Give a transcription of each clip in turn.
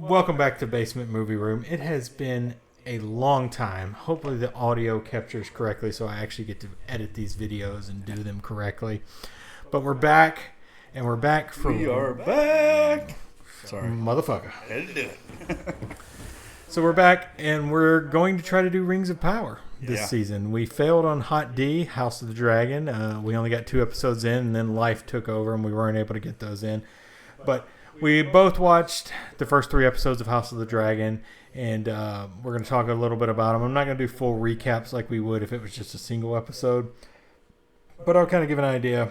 Welcome back to Basement Movie Room. It has been a long time. Hopefully the audio captures correctly so I actually get to edit these videos and do them correctly. But we're back, and we're back for... We are back! Sorry. Motherfucker. I had to do it. So we're back, and we're going to try to do Rings of Power this season. We failed on Hot D, House of the Dragon. We only got 2 episodes in, and then life took over, and we weren't able to get those in. But we both watched the first 3 episodes of House of the Dragon, and we're going to talk a little bit about them. I'm not going to do full recaps like we would if it was just a single episode, but I'll kind of give an idea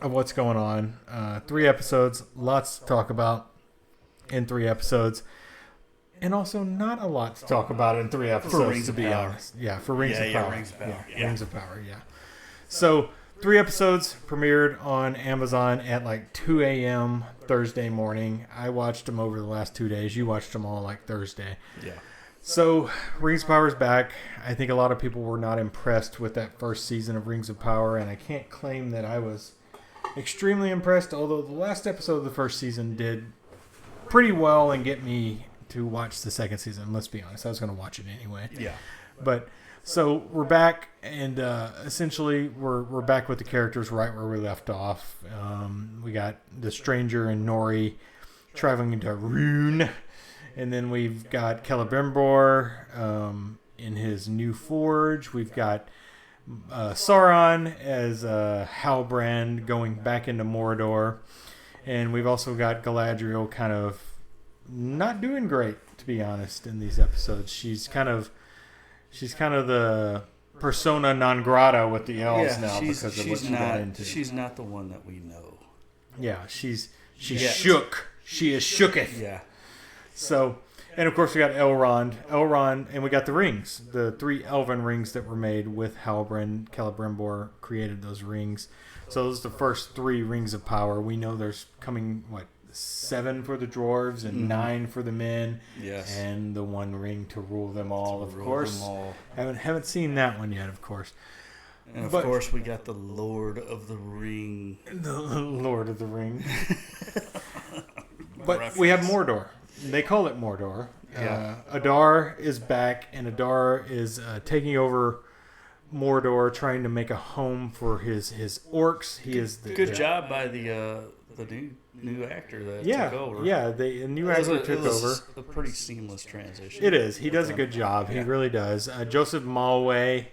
of what's going on. 3 episodes, lots to talk about in 3 episodes. And also not a lot to talk about in 3 episodes, Rings to be honest. Yeah, for Rings of Power. Rings of Power. Yeah, Rings of Power, yeah. So, 3 episodes premiered on Amazon at like 2 a.m. Thursday morning. I watched them over the last 2 days. You watched them all like Thursday. Yeah. So, Rings of Power is back. I think a lot of people were not impressed with that first season of Rings of Power, and I can't claim that I was extremely impressed, although the last episode of the first season did pretty well and get me to watch the second season. Let's be honest, I was going to watch it anyway. Yeah. But so we're back, and essentially we're back with the characters right where we left off. We got the Stranger and Nori traveling into Rune, and then we've got Celebrimbor in his new forge. We've got Sauron as Halbrand going back into Mordor, and we've also got Galadriel kind of not doing great, to be honest, in these episodes. She's kind of the persona non grata with the elves now because of what she got into. She's not the one that we know. Yeah, she's shook. She is shooketh. Yeah. So, and of course we got Elrond, and we got the rings, the 3 elven rings that were made with Halbrand. Celebrimbor created those rings. So those are the first 3 rings of power. We know there's coming 7 for the dwarves and 9 for the men. Yes. And the 1 ring to rule them all, of course. Haven't seen that one yet, of course. And of course we got the Lord of the Ring. The Lord of the Ring. But we have Mordor. They call it Mordor. Yeah. Adar is back, and Adar is taking over Mordor, trying to make a home for his orcs. He is the good job by the new actor that took over. Yeah, the new actor took over. A pretty seamless transition. It is. He does a good job. He really does. Joseph Malway,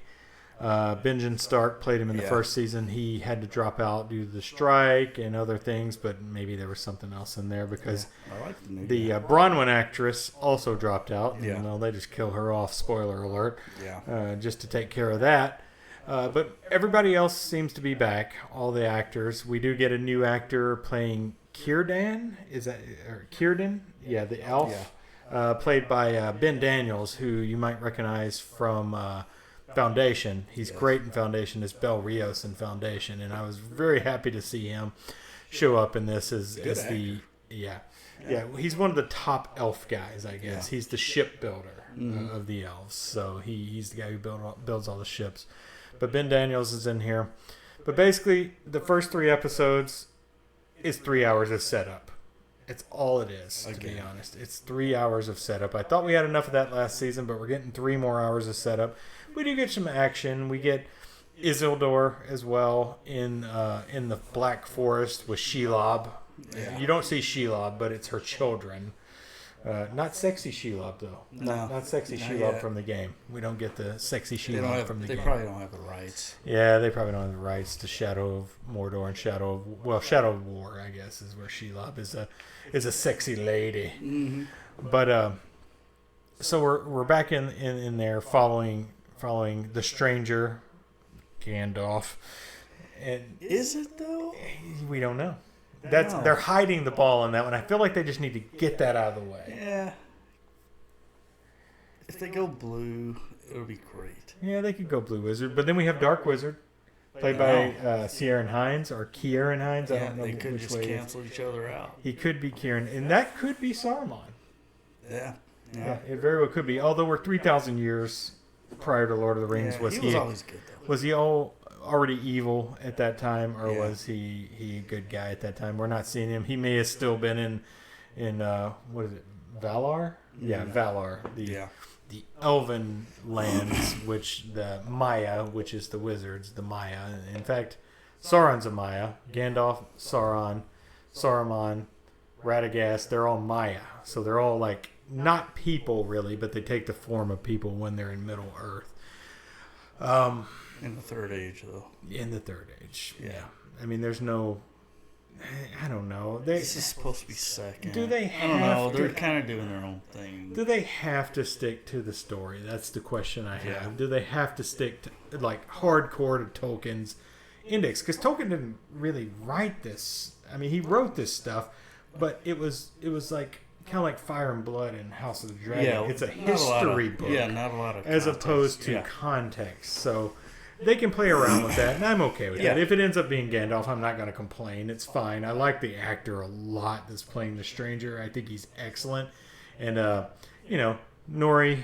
Benjen Stark played him in the first season. He had to drop out due to the strike and other things, but maybe there was something else in there because I like the Bronwyn actress also dropped out. Yeah. And, they just kill her off, spoiler alert, Yeah. just to take care of that. But everybody else seems to be back, all the actors. We do get a new actor playing Círdan. Is that or Círdan? Yeah, the elf. Yeah. Played by Ben Daniels, who you might recognize from Foundation. He's great in Foundation as Bel Rios in Foundation, and I was very happy to see him show up in this as the he's one of the top elf guys, I guess. He's the shipbuilder of the elves, so he's the guy who builds all the ships. But Ben Daniels is in here. But basically, the first 3 episodes is 3 hours of setup. It's all it is, to be honest. It's 3 hours of setup. I thought we had enough of that last season, but we're getting 3 more hours of setup. We do get some action. We get Isildur as well in the Black Forest with Shelob. Yeah. You don't see Shelob, but it's her children. Not sexy Shelob, though. No. Not sexy Shelob from the game. We don't get the sexy Shelob from the game. They probably don't have the rights. Yeah, they probably don't have the rights to Shadow of Mordor and Shadow of War, I guess, is where Shelob is a sexy lady. Mm-hmm. But so we're back in there following the Stranger, Gandalf. And is it though? We don't know. They're hiding the ball in that one. I feel like they just need to get that out of the way. Yeah. If they go blue, it'll be great. Yeah, they could go Blue Wizard, but then we have Dark Wizard, played by Ciarán Hinds or Ciarán Hinds. I don't know they could which just way cancel each other out. He could be Ciarán, and that could be Saruman. Yeah. Yeah, it very well could be. Although we're 3,000 years prior to Lord of the Rings, Yeah, was he was always good though. Was he already evil at that time, or was he a good guy at that time? We're not seeing him. He may have still been in what is it, Valar. Yeah, Valar. The Elven lands, which the Maya, which is the wizards, the Maya. In fact, Sauron's a Maya. Gandalf, Sauron, Saruman, Radagast, they're all Maya. So they're all like not people really, but they take the form of people when they're in Middle Earth. In the Third Age, though. In the Third Age, yeah. I mean, there's no... I don't know. This is supposed to be second. Do they have I don't know. They're to, kind of doing their own thing. Do they have to stick to the story? That's the question I have. Yeah. Do they have to stick to, like, hardcore to Tolkien's index? Because Tolkien didn't really write this. I mean, he wrote this stuff, but it was like kind of like Fire and Blood and House of the Dragon. Yeah, it's a history book. Yeah, not a lot of as context. opposed to context. So they can play around with that, and I'm okay with that. If it ends up being Gandalf, I'm not going to complain. It's fine. I like the actor a lot that's playing the stranger. I think he's excellent. And, Nori,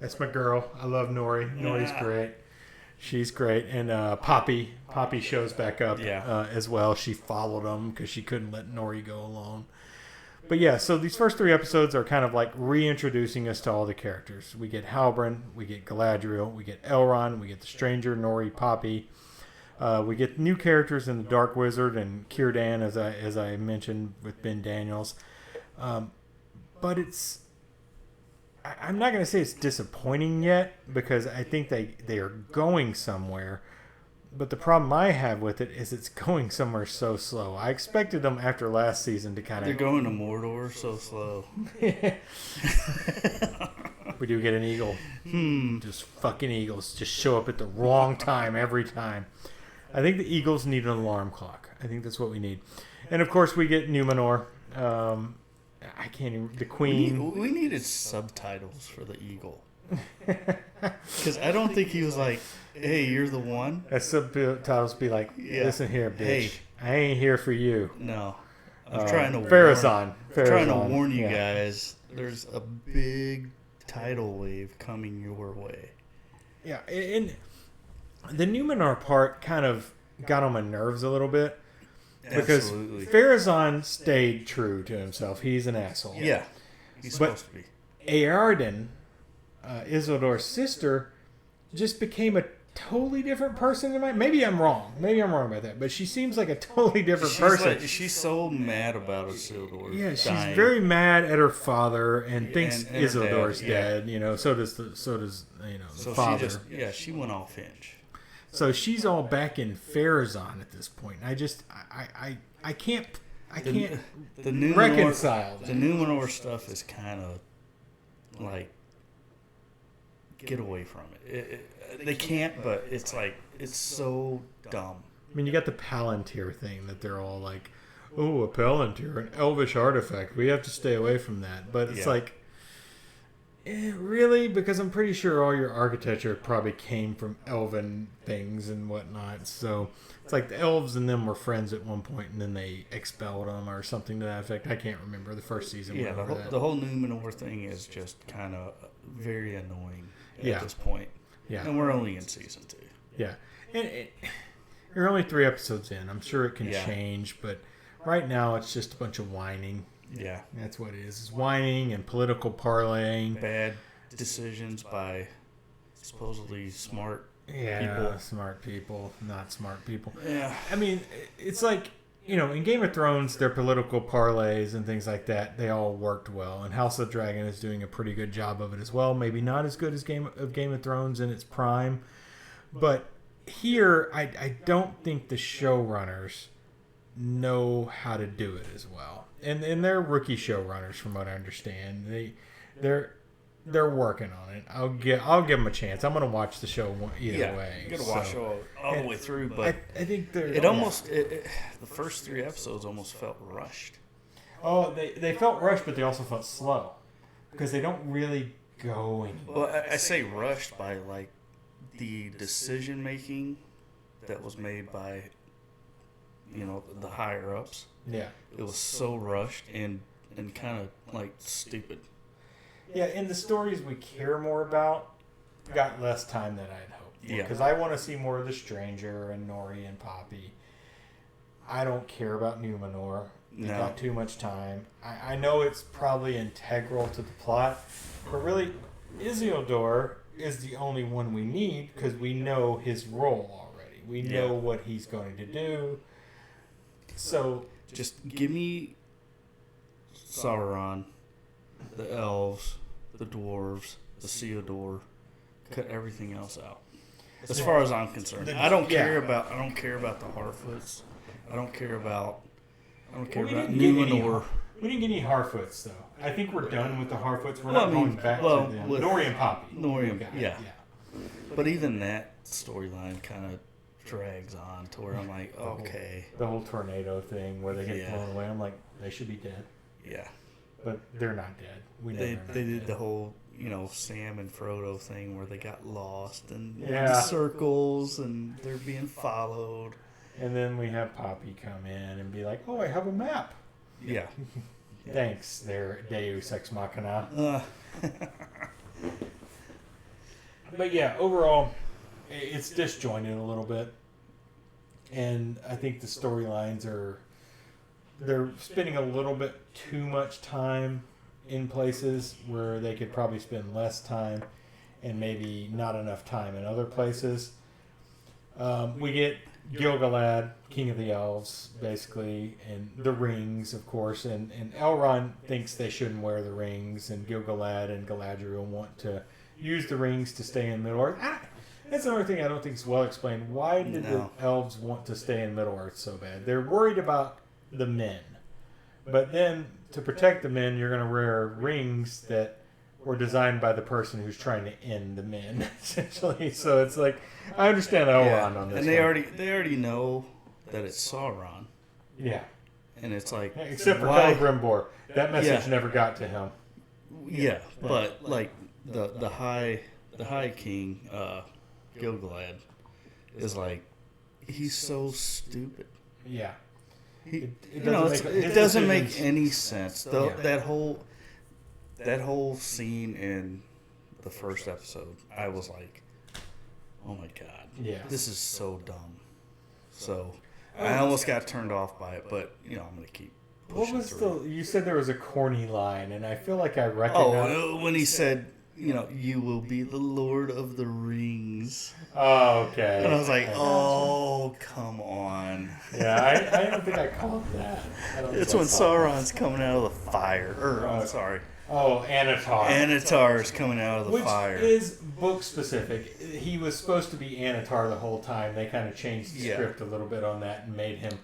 that's my girl. I love Nori. Nori's great. She's great. And Poppy shows back up as well. She followed him because she couldn't let Nori go alone. But yeah, so these first 3 episodes are kind of like reintroducing us to all the characters. We get Halbrand, we get Galadriel, we get Elrond, we get the Stranger, Nori, Poppy. We get new characters in the Dark Wizard and Círdan, as I mentioned with Ben Daniels. But I'm not going to say it's disappointing yet because I think they are going somewhere. But the problem I have with it is it's going somewhere so slow. I expected them after last season to kind of... They're going to Mordor so slow. We do get an eagle. Just fucking eagles. Just show up at the wrong time every time. I think the eagles need an alarm clock. I think that's what we need. And of course we get Numenor. I can't even... The Queen. We needed subtitles for the eagle. Because I don't think he was like... Hey, you're the one? That subtitles be like, listen here, bitch. Hey. I ain't here for you. No. I'm trying to warn you guys. There's a big tidal wave coming your way. Yeah, and the Numenor part kind of got on my nerves a little bit. Because Absolutely. Pharazôn stayed true to himself. He's an asshole. Yeah. He's supposed to be. Eärendil, Isildur's sister, just became a totally different person than maybe I'm wrong. Maybe I'm wrong about that. But she seems like a totally different person. She's so mad about Isildur. She's dying. very mad at her father and thinks and her Isildur's dad, dead. So does the father. She went off hinge. So she's all back in Pharazôn at this point. I can't reconcile that. The Numenor stuff is kind of like, get away from it. They can't, but it's like, it's so dumb. I mean, you got the Palantir thing that they're all like, oh, a Palantir, an elvish artifact. We have to stay away from that. But it's like, really? Because I'm pretty sure all your architecture probably came from elven things and whatnot. So it's like the elves and them were friends at one point, and then they expelled them or something to that effect. I can't remember the first season. Yeah, the whole Numenor thing is just kind of very annoying at this point. Yeah. And we're only in season 2. Yeah. And you're only 3 episodes in. I'm sure it can change, but right now it's just a bunch of whining. Yeah. That's what it is. It's whining and political parlaying. Bad decisions by supposedly smart people. Yeah, smart people, not smart people. Yeah. I mean, it's like, in Game of Thrones, their political parlays and things like that, they all worked well. And House of the Dragon is doing a pretty good job of it as well. Maybe not as good as Game of Thrones in its prime. But here, I don't think the showrunners know how to do it as well. And they're rookie showrunners, from what I understand. They're working on it. I'll give them a chance. I'm going to watch the show either way. You got to watch all the way through, but I think the first 3 episodes almost felt rushed. Oh, they felt rushed, but they also felt slow because they don't really go anywhere. Well, I say rushed by like the decision making that was made by the higher ups. Yeah, it was so rushed and kind of like stupid. Yeah, and the stories we care more about got less time than I'd hoped. Yeah. Because I want to see more of the Stranger and Nori and Poppy. I don't care about Numenor. They No. got too much time. I know it's probably integral to the plot, but really, Isildur is the only one we need because we know his role already. We know what he's going to do. So Just give me Sauron, the elves, the dwarves, the Theodore. Cut everything else out. As far as I'm concerned, I don't care about the Harfoots. I don't care about Numenor. We didn't get any Harfoots, though. I think we're done with the Harfoots. We're Well, not I mean, going back well, to them. with Nori and Poppy. Nori and- We got yeah. it, But even that storyline kind of drags on to where I'm like, okay, The whole tornado thing where they get Yeah. blown away. I'm like, they should be dead. yeah. But they're not dead. We know They they're not did dead. the whole Sam and Frodo thing where they got lost and Yeah. the circles and they're being followed. And then we have Poppy come in and be like, oh, I have a map. Yeah. Thanks, there, Deus Ex Machina. But yeah, overall, it's disjointed a little bit. And I think the storylines they're spending a little bit too much time in places where they could probably spend less time and maybe not enough time in other places. We get Gil-galad, King of the Elves, basically, and the rings, of course. And Elrond thinks they shouldn't wear the rings, and Gil-galad and Galadriel want to use the rings to stay in Middle-earth. That's another thing I don't think is well explained. Why did the elves want to stay in Middle-earth so bad? They're worried about the men. But then, to protect the men, you're going to wear rings that were designed by the person who's trying to end the men, essentially. So it's like, I understand Elrond on this. And they already know that it's Sauron. Yeah. And it's like, Except for why? Celebrimbor. That message Yeah. never got to him. Yeah, but like the high king, Gil-galad, is like, he's so stupid. Yeah. It his doesn't make decisions- any sense. Though Yeah. that whole scene in the first episode, I was like, oh my god, Yeah. this is so dumb. So I almost got turned off by it, but I'm gonna keep What pushing was through. you said there was a corny line, and I feel like I recognize. When he said, you will be the Lord of the Rings. Oh, okay. And I was like, oh, come on. Yeah, I don't think I caught that. It's when Sauron's coming out of the fire. I'm sorry. Oh, Anatar. Anatar's coming out of the Which fire. is book specific. He was supposed to be Anatar the whole time. They kind of changed the script a little bit on that and made him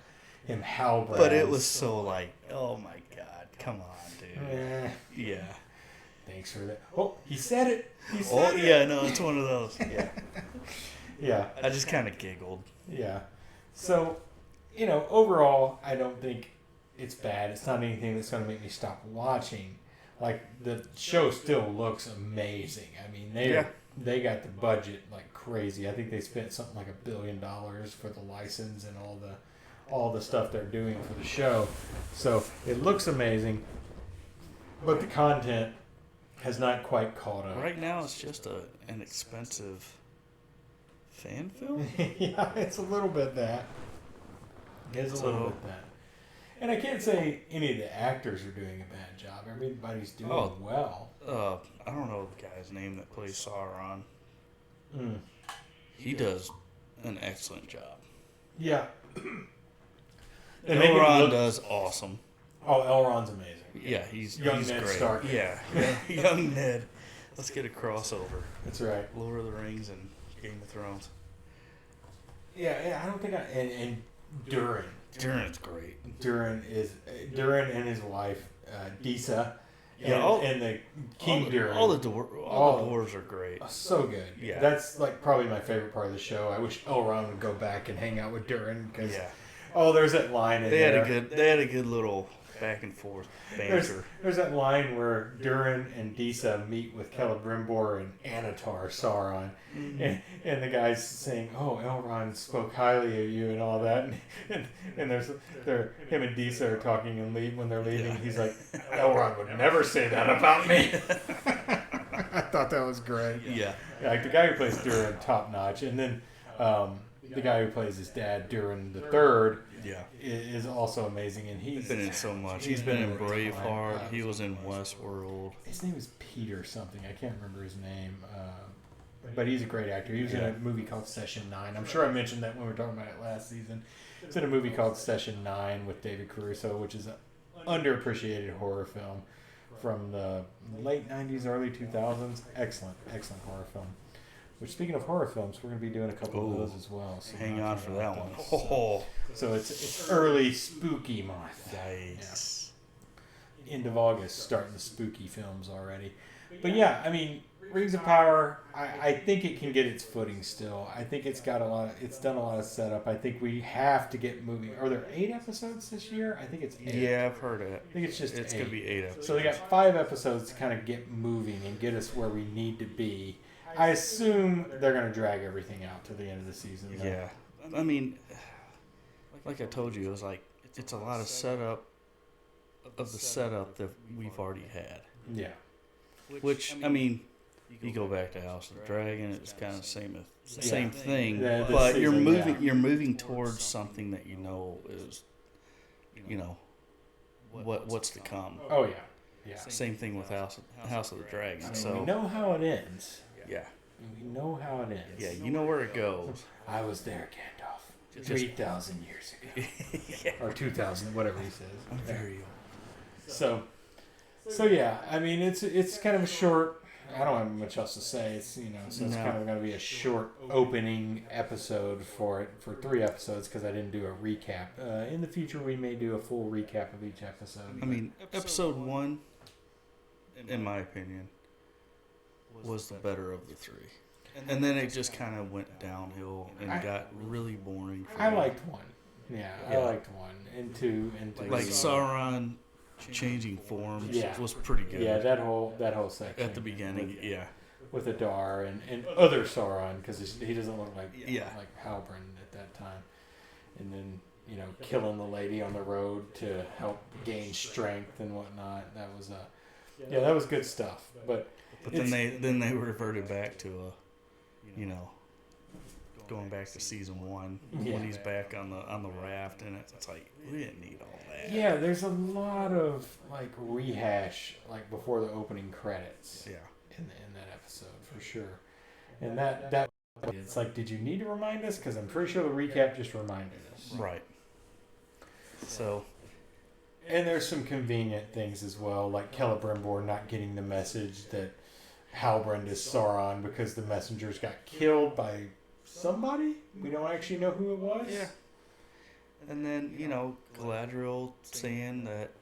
Halbrand. But it was so like, oh my god, come on, dude. Eh, Yeah. thanks for that. Oh, he said it. He said it. Yeah, no, it's one of those. Yeah. Yeah. I just kind of giggled. Yeah. So, overall, I don't think it's bad. It's not anything that's going to make me stop watching. Like, the show still looks amazing. I mean, they got the budget like crazy. I think they spent something like $1 billion for the license and all the stuff they're doing for the show. So, it looks amazing. But the content has not quite caught up. Right now, it's just an expensive fan film. Yeah, it's a little bit that. It's a little bit that. And I can't say any of the actors are doing a bad job. Everybody's doing well. I don't know the guy's name that plays Sauron. Mm. He does an excellent job. Yeah. They make him Elrond look- does awesome. Oh, Elrond's amazing. Yeah, he's Young he's Ned great. Stark. Yeah, young Ned. Let's get a crossover. That's right. Lord of the Rings and Game of Thrones. Yeah, I don't think and Durin. Durin's great. Durin and his wife, Disa. Yeah, and the King Durin. All the dwarves are great. So good. Yeah. That's like probably my favorite part of the show. I wish Elrond would go back and hang out with Durin because there's that line in They there. had a good little back and forth banter. There's that line where Durin and Disa meet with Celebrimbor and Anatar Sauron, and the guy's saying, "Oh, Elrond spoke highly of you" and all that, and him and Disa are talking and when they're leaving, he's like, "Elrond would never say that about me." I thought that was great. Yeah. Like the guy who plays Durin, top notch, and then the guy who plays his dad, Durin the Third, Yeah. is also amazing, and he's been in so much. He's He's been in a ton. Braveheart. He was in Westworld. His name is Peter something. I can't remember his name. But he's a great actor. He was in a movie called Session 9. I'm sure I mentioned that when we were talking about it last season. It's in a movie called Session 9 with David Caruso, which is an underappreciated horror film from the late 90s, early 2000s. Excellent horror film. Which, speaking of horror films, we're going to be doing a couple of those as well. So hang on for that one. So it's early spooky month. Yikes. Yeah. End of August, starting the spooky films already. But yeah, I mean, Rings of Power, I think it can get its footing still. I think it's done a lot of setup. I think we have to get moving. Are there 8 episodes this year? I think it's 8. Yeah, I've heard it. I think it's going to be 8 episodes. So they got 5 episodes to kind of get moving and get us where we need to be. I assume they're going to drag everything out to the end of the season. Though. Yeah. I mean, like I told you, it was like, it's a lot of setup of the setup that we've already had. Yeah. Which, I mean, you go back to House of the Dragon, it's kind of the same thing, but season, you're moving towards something that you know is, what's to come. Oh yeah, yeah. Same thing with House of the Dragon. I mean, So we know how it ends. yeah, we know how it ends. yeah, you know where it goes. I was there, Gandalf. 3,000 years ago, or 2,000, whatever he says. I'm very old. So yeah, I mean it's kind of a short. I don't have much else to say. It's it's kind of going to be a short opening episode for 3 episodes because I didn't do a recap. In the future, we may do a full recap of each episode. I mean, episode 1, in my opinion, was the better of the 3, and then it just kind of went downhill and got really boring. I liked 1. Yeah, I liked 1 and 2 and 3. Like Sauron changing forms was pretty good. Yeah, that whole section at the beginning, with Adar and other Sauron because he doesn't look like Halbrand at that time, and then killing the lady on the road to help gain strength and whatnot. That was that was good stuff. But then they reverted back to going back to season 1 when he's back on the raft, and it's like we didn't need all that. Yeah, there's a lot of rehash before the opening credits. Yeah, in that episode for sure, and that it's like, did you need to remind us? Because I'm pretty sure the recap just reminded us. Right. So. And there's some convenient things as well, like Celebrimbor not getting the message that Halbrand is Sauron because the messengers got killed by somebody. We don't actually know who it was. Yeah. And then, Galadriel saying that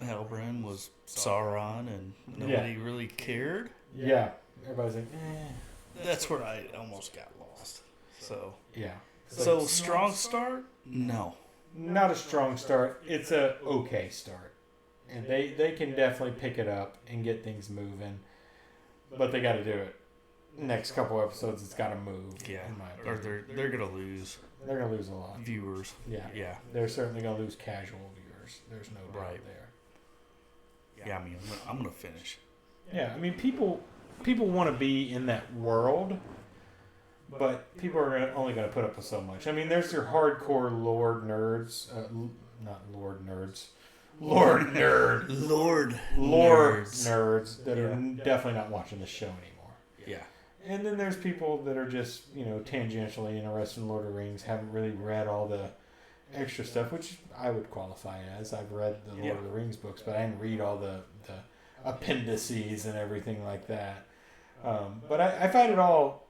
Halbrand was Sauron and nobody really cared. Yeah. Everybody's like, eh. That's where I almost got lost. So. Yeah. So strong start? No. Not a strong start. It's a okay start. And they can definitely pick it up and get things moving. But they got to do it. Next couple episodes, it's got to move. Yeah. In my opinion. Or they're going to lose. They're going to lose a lot. Viewers. Yeah. Yeah. They're certainly going to lose casual viewers. There's no doubt there. Yeah, I mean, I'm going to finish. Yeah, I mean, people want to be in that world, but people are only going to put up with so much. I mean, there's your hardcore lore nerds. Not lord nerds. Lord nerd. Lord nerds that are definitely not watching the show anymore. Yeah. And then there's people that are just, tangentially interested in Lord of the Rings, haven't really read all the extra stuff, which I would qualify as. I've read the Lord of the Rings books, but I didn't read all the appendices and everything like that. But I find it all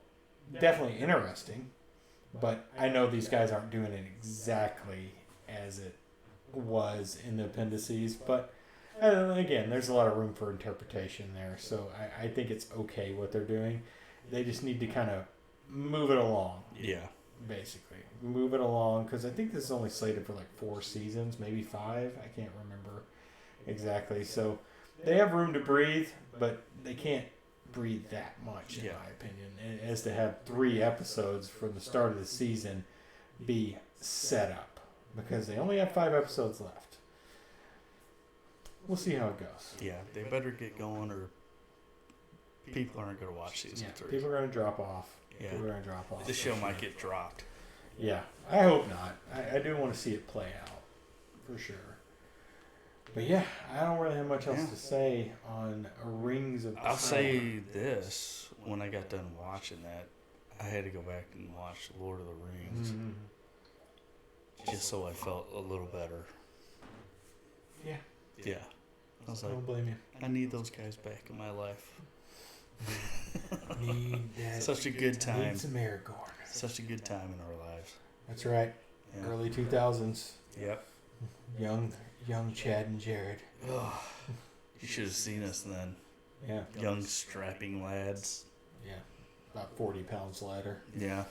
definitely interesting, but I know these guys aren't doing it exactly as it was in the appendices, but again, there's a lot of room for interpretation there, so I think it's okay what they're doing. They just need to kind of move it along. Yeah. Basically. Move it along, because I think this is only slated for 4 seasons, maybe 5. I can't remember exactly. So they have room to breathe, but they can't breathe that much, in my opinion. And as to have 3 episodes from the start of the season be set up, because they only have 5 episodes left. We'll see how it goes. Yeah, they better get going, or people aren't going to watch season 3. People are going to drop off. Yeah. People are going to drop off. The show might get dropped. Yeah, I hope not. I do want to see it play out, for sure. But yeah, I don't really have much else to say on Rings of Power. I'll say this: when I got done watching that, I had to go back and watch Lord of the Rings, just so I felt a little better. Yeah. Yeah. I was I like, don't blame you. I need those guys back in my life. Need that. Such a good time. Need some Aragorn. Such a good time in our lives. That's right. Yeah. Early 2000s. Yep. Young Chad and Jared. Oh, you should have seen us then. Yeah. Young, strapping lads. Yeah. About 40 pounds lighter. Yeah.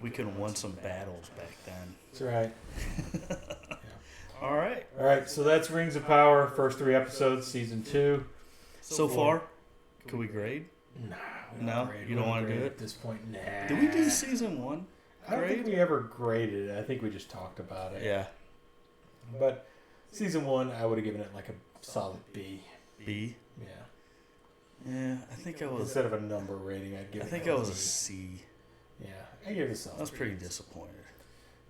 We could have won some battles back then. That's right. All right. All right, so that's Rings of Power, first 3 episodes, season 2. So far, can we grade? Nah, No? You don't wanna do it? at this point? Nah. Did we do season 1? I don't think we ever graded it. I think we just talked about it. Yeah. But season 1, I would have given it like a solid B. B? Yeah. Yeah, I think I was. Instead of a number rating, I'd give I it think like I was B. a C. Yeah, I gave it a solid I was B. pretty disappointed.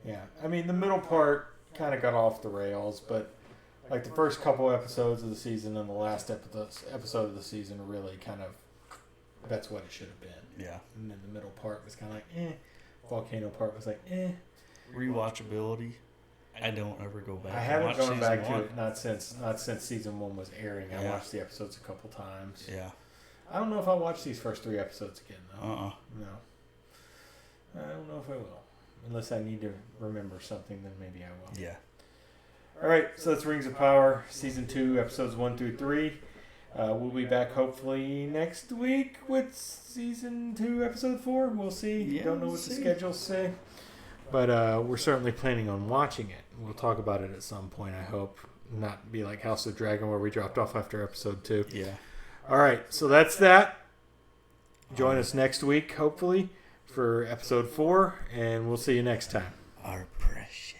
Yeah, I mean, the middle part kind of got off the rails, but like the first couple episodes of the season and the last episode of the season really kind of, that's what it should have been. Yeah. And then the middle part was kind of like, eh. Volcano part was like, eh. Rewatchability. I don't ever go back. I and haven't watch gone season back to 1. it, not since season 1 was airing. I Yeah. watched the episodes a couple times. Yeah. I don't know if I'll watch these first 3 episodes again, though. Uh-uh. No. I don't know if I will. Unless I need to remember something, then maybe I will. Yeah. All right, so that's Rings of Power, Season 2, Episodes 1 through 3. We'll be back hopefully next week with Season 2, Episode 4. We'll see. Yeah, Don't know we'll what the see. schedules say. But we're certainly planning on watching it. We'll talk about it at some point, I hope. Not be like House of Dragon where we dropped off after Episode 2. Yeah. All right, so that's that. Join us next week, hopefully, for Episode 4, and we'll see you next time. Our precious.